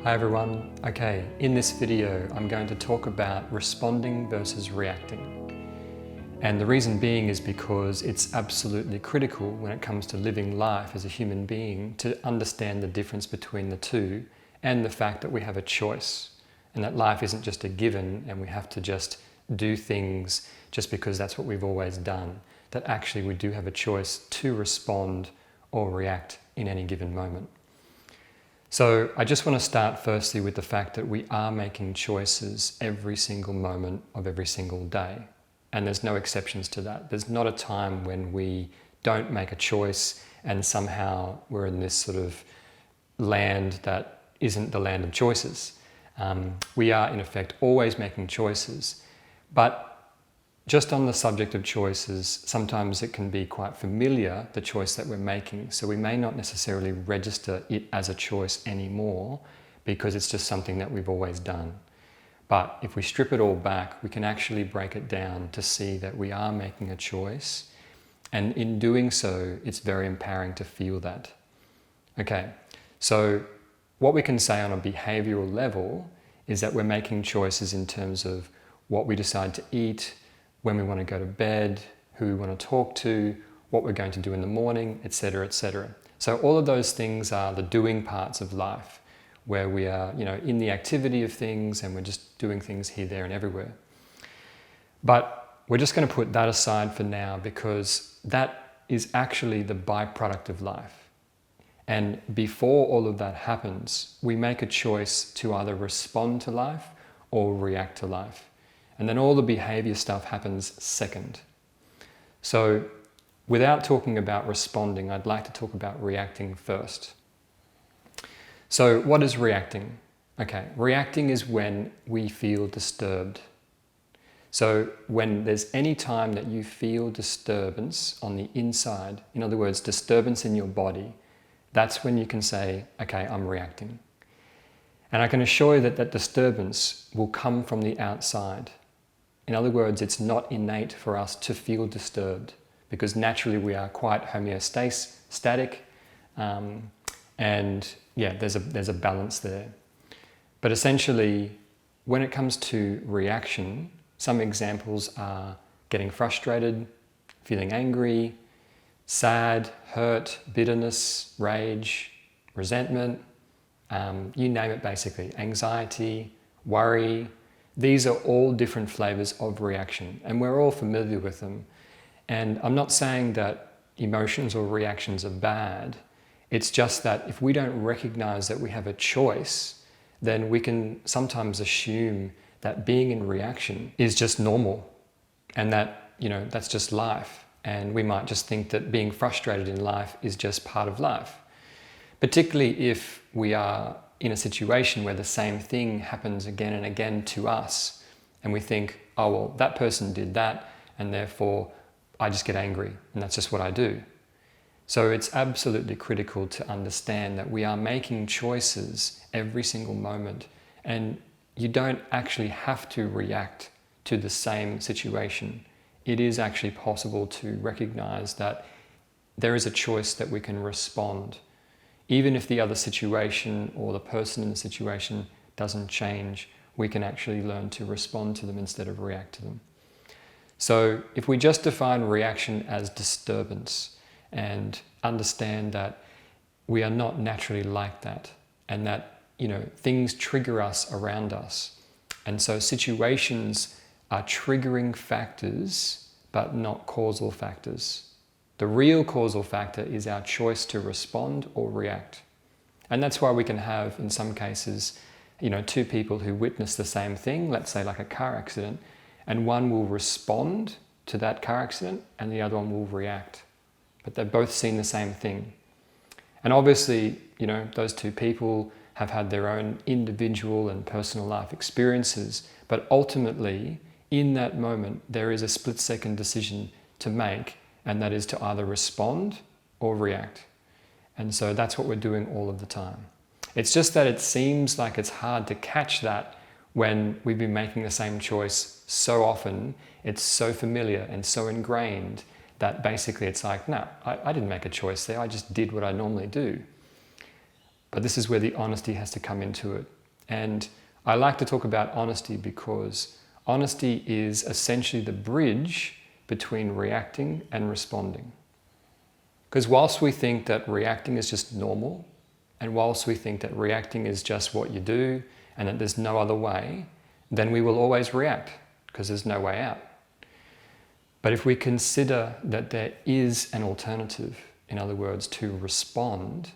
Hi everyone. Okay, in this video I'm going to talk about responding versus reacting. And the reason being is because it's absolutely critical when it comes to living life as a human being to understand the difference between the two and the fact that we have a choice and that life isn't just a given and we have to just do things just because that's what we've always done. That actually we do have a choice to respond or react in any given moment. So I just want to start firstly with the fact that we are making choices every single moment of every single day. And there's no exceptions to that. There's not a time when we don't make a choice and somehow we're in this sort of land that isn't the land of choices. We are in effect always making choices. But just on the subject of choices, sometimes it can be quite familiar, the choice that we're making. So we may not necessarily register it as a choice anymore because it's just something that we've always done. But if we strip it all back, we can actually break it down to see that we are making a choice. And in doing so, it's very empowering to feel that. Okay, so what we can say on a behavioral level is that we're making choices in terms of what we decide to eat, when we want to go to bed, who we want to talk to, what we're going to do in the morning, etc., etc. So all of those things are the doing parts of life, where we are, in the activity of things and we're just doing things here, there, and everywhere. But we're just going to put that aside for now because that is actually the byproduct of life. And before all of that happens, we make a choice to either respond to life or react to life. And then all the behavior stuff happens second. So without talking about responding, I'd like to talk about reacting first. So what is reacting? Okay, reacting is when we feel disturbed. So when there's any time that you feel disturbance on the inside, in other words, disturbance in your body, that's when you can say, okay, I'm reacting. And I can assure you that that disturbance will come from the outside. In other words, it's not innate for us to feel disturbed because naturally we are quite homeostatic, and yeah, there's a balance there. But essentially, when it comes to reaction, some examples are getting frustrated, feeling angry, sad, hurt, bitterness, rage, resentment, you name it basically, anxiety, worry. These are all different flavors of reaction and we're all familiar with them. And I'm not saying that emotions or reactions are bad. It's just that if we don't recognize that we have a choice, then we can sometimes assume that being in reaction is just normal and that, that's just life. And we might just think that being frustrated in life is just part of life. Particularly if we are in a situation where the same thing happens again and again to us and we think, oh, well, that person did that and therefore I just get angry and that's just what I do. So it's absolutely critical to understand that we are making choices every single moment and you don't actually have to react to the same situation. It is actually possible to recognize that there is a choice that we can respond. Even if the other situation or the person in the situation doesn't change, we can actually learn to respond to them instead of react to them. So if we just define reaction as disturbance and understand that we are not naturally like that and that, things trigger us around us. And so situations are triggering factors, but not causal factors. The real causal factor is our choice to respond or react. And that's why we can have, in some cases, two people who witness the same thing, let's say like a car accident, and one will respond to that car accident and the other one will react. But they've both seen the same thing. And obviously, those two people have had their own individual and personal life experiences, but ultimately, in that moment, there is a split-second decision to make, and that is to either respond or react. And so that's what we're doing all of the time. It's just that it seems like it's hard to catch that when we've been making the same choice so often. It's so familiar and so ingrained that basically it's like, no, I didn't make a choice there. I just did what I normally do. But this is where the honesty has to come into it. And I like to talk about honesty because honesty is essentially the bridge between reacting and responding. Because whilst we think that reacting is just normal, and whilst we think that reacting is just what you do and that there's no other way, then we will always react because there's no way out. But if we consider that there is an alternative, in other words, to respond,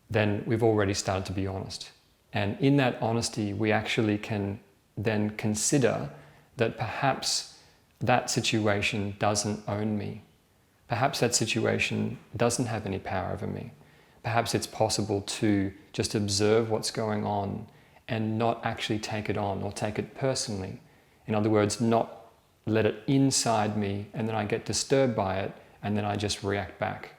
then we've already started to be honest. And in that honesty, we actually can then consider that perhaps that situation doesn't own me. Perhaps that situation doesn't have any power over me. Perhaps it's possible to just observe what's going on and not actually take it on or take it personally. In other words, not let it inside me and then I get disturbed by it and then I just react back.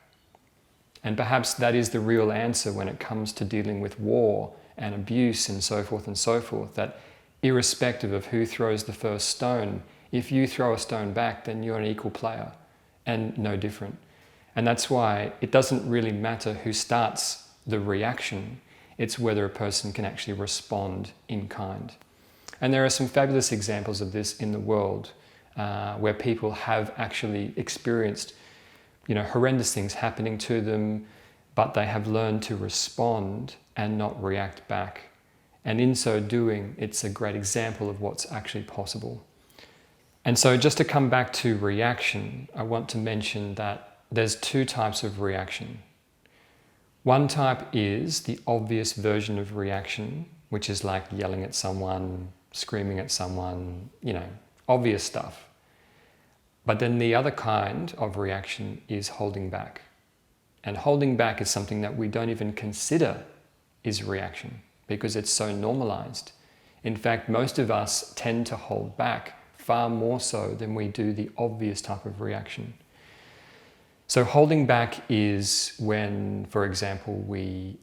And perhaps that is the real answer when it comes to dealing with war and abuse and so forth, that irrespective of who throws the first stone, if you throw a stone back, then you're an equal player and no different. And that's why it doesn't really matter who starts the reaction, it's whether a person can actually respond in kind. And there are some fabulous examples of this in the world where people have actually experienced horrendous things happening to them, but they have learned to respond and not react back. And in so doing, it's a great example of what's actually possible. And so just to come back to reaction, I want to mention that there's two types of reaction. One type is the obvious version of reaction, which is like yelling at someone, screaming at someone, obvious stuff. But then the other kind of reaction is holding back. And holding back is something that we don't even consider is reaction because it's so normalized. In fact, most of us tend to hold back far more so than we do the obvious type of reaction. So holding back is when, for example, we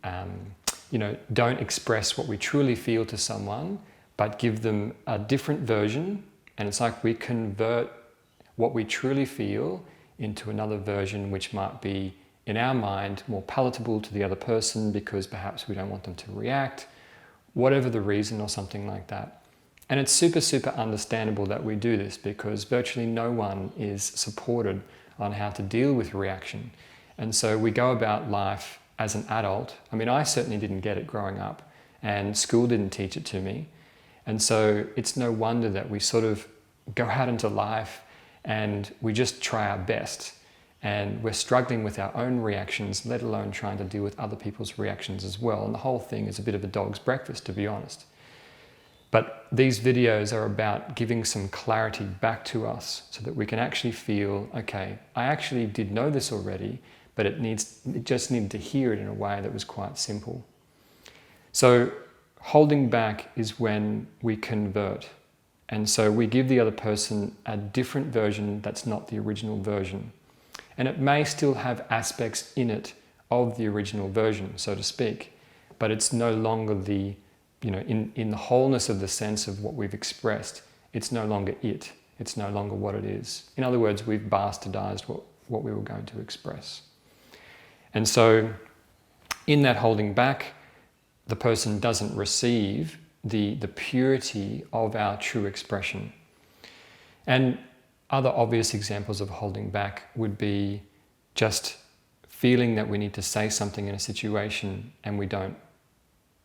don't express what we truly feel to someone, but give them a different version. And it's like we convert what we truly feel into another version, which might be, in our mind, more palatable to the other person because perhaps we don't want them to react, whatever the reason or something like that. And it's super, super understandable that we do this because virtually no one is supported on how to deal with reaction. And so we go about life as an adult. I mean, I certainly didn't get it growing up and school didn't teach it to me. And so it's no wonder that we sort of go out into life and we just try our best. And we're struggling with our own reactions, let alone trying to deal with other people's reactions as well. And the whole thing is a bit of a dog's breakfast, to be honest. But these videos are about giving some clarity back to us so that we can actually feel, okay, I actually did know this already, but it just needed to hear it in a way that was quite simple. So holding back is when we convert. And so we give the other person a different version that's not the original version. And it may still have aspects in it of the original version, so to speak, but it's no longer the, in the wholeness of the sense of what we've expressed, it's no longer it. It's no longer what it is. In other words, we've bastardized what we were going to express. And so in that holding back, the person doesn't receive the purity of our true expression. And other obvious examples of holding back would be just feeling that we need to say something in a situation and we don't.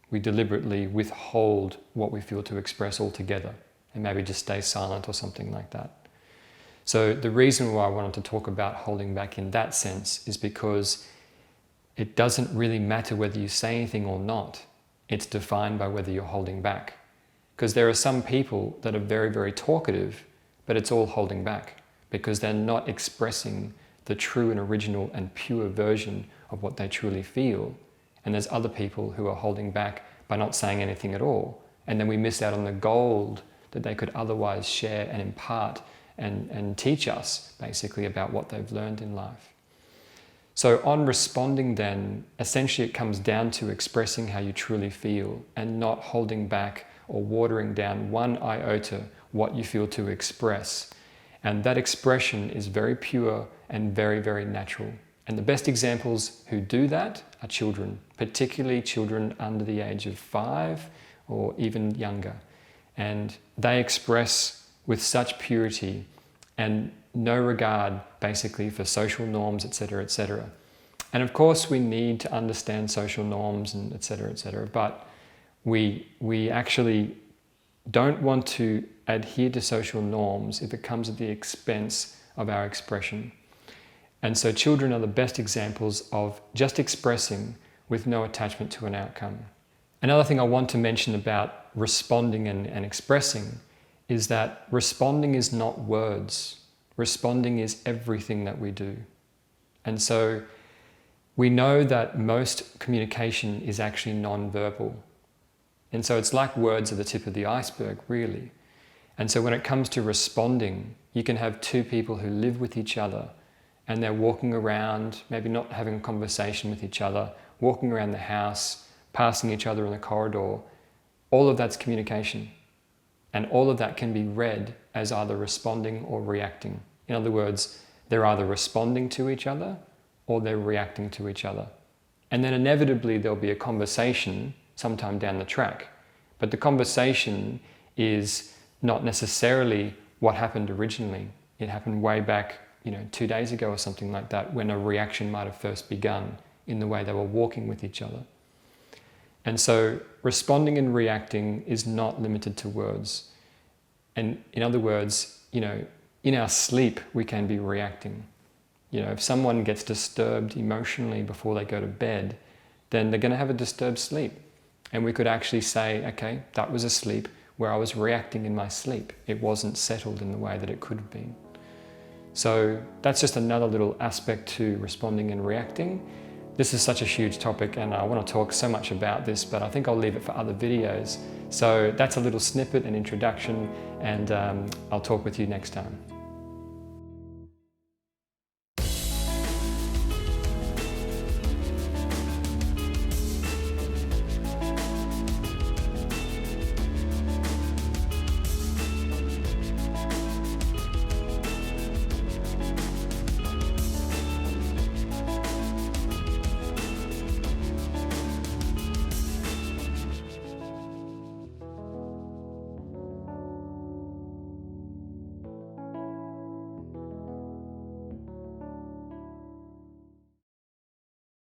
We deliberately withhold what we feel to express altogether and maybe just stay silent or something like that. So the reason why I wanted to talk about holding back in that sense is because it doesn't really matter whether you say anything or not. It's defined by whether you're holding back. Because there are some people that are very, very talkative, but it's all holding back because they're not expressing the true and original and pure version of what they truly feel. And there's other people who are holding back by not saying anything at all. And then we miss out on the gold that they could otherwise share and impart and teach us basically about what they've learned in life. So on responding then, essentially it comes down to expressing how you truly feel and not holding back or watering down one iota what you feel to express. And that expression is very pure and very, very natural. And the best examples who do that are children, particularly children under the age of 5 or even younger. And they express with such purity and no regard basically for social norms, etc., etc. And of course we need to understand social norms and etc., but we actually don't want to adhere to social norms if it comes at the expense of our expression. And so children are the best examples of just expressing with no attachment to an outcome. Another thing I want to mention about responding and expressing is that responding is not words. Responding is everything that we do. And so we know that most communication is actually non-verbal. And so it's like words are the tip of the iceberg, really. And so when it comes to responding, you can have two people who live with each other and they're walking around, maybe not having a conversation with each other, walking around the house, passing each other in the corridor. All of that's communication. And all of that can be read as either responding or reacting. In other words, they're either responding to each other or they're reacting to each other. And then inevitably there'll be a conversation sometime down the track. But the conversation is not necessarily what happened originally. It happened way back, 2 days ago or something like that, when a reaction might have first begun in the way they were walking with each other. And so responding and reacting is not limited to words. And in other words, in our sleep, we can be reacting. If someone gets disturbed emotionally before they go to bed, then they're going to have a disturbed sleep. And we could actually say, okay, that was a sleep where I was reacting in my sleep. It wasn't settled in the way that it could have been. So that's just another little aspect to responding and reacting. This is such a huge topic and I want to talk so much about this, but I think I'll leave it for other videos. So that's a little snippet and introduction, and I'll talk with you next time.